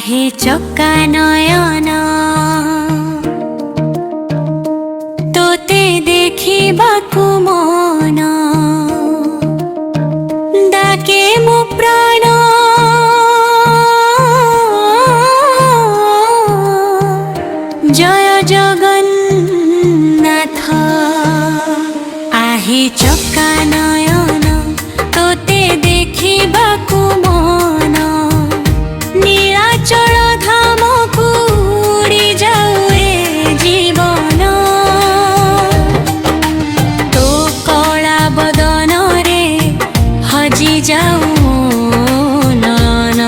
आहे चक्का नयन तोते देखिबाकु मन डाके मो प्राण जय जगन्नाथ। आहे चक्का नयन तोते देखिबाकु मन नीलाचल धामकु उड़ी जाऊ ए जीवन तो कला बदन रे हजी जाऊ नयन।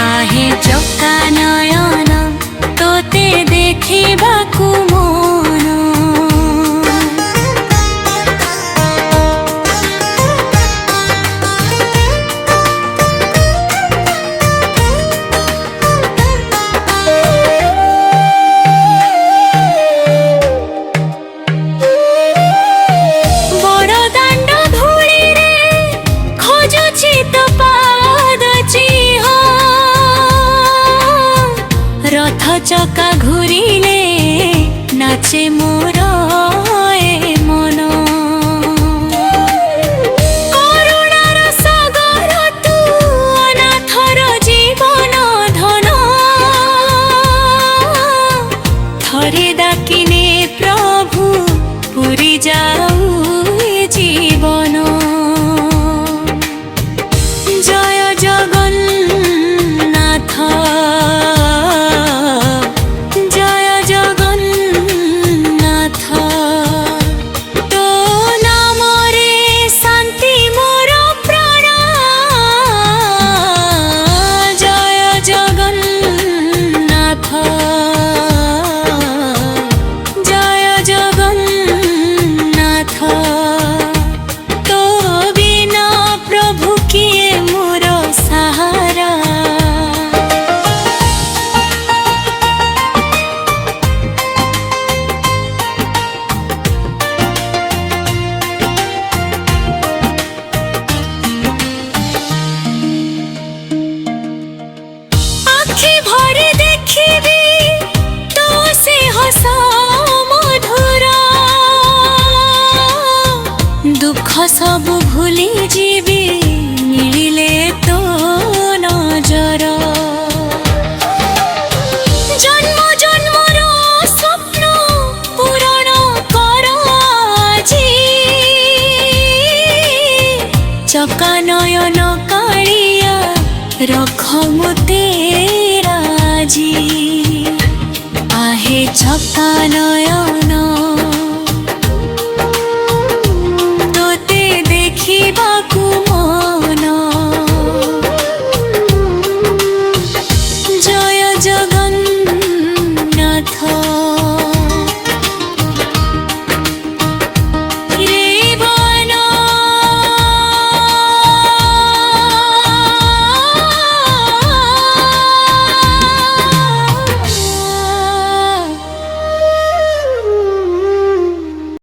आहे चक्का नयन तोते देखिबाकु मन चक्का घूरिले नाचे मोर ए मन करुणार सागर तू अनाथर जीवन धन थरे डाकिने प्रभु पुरी जाऊ ए जीवन। जय जगन्नाथ दुख सब भूली जीवी मिलिले तो नजर जन्म जन्मर स्वप्न पूरण कर आजी चक्का नयन कालिया रख मोते राजी। आहे चक्का नयन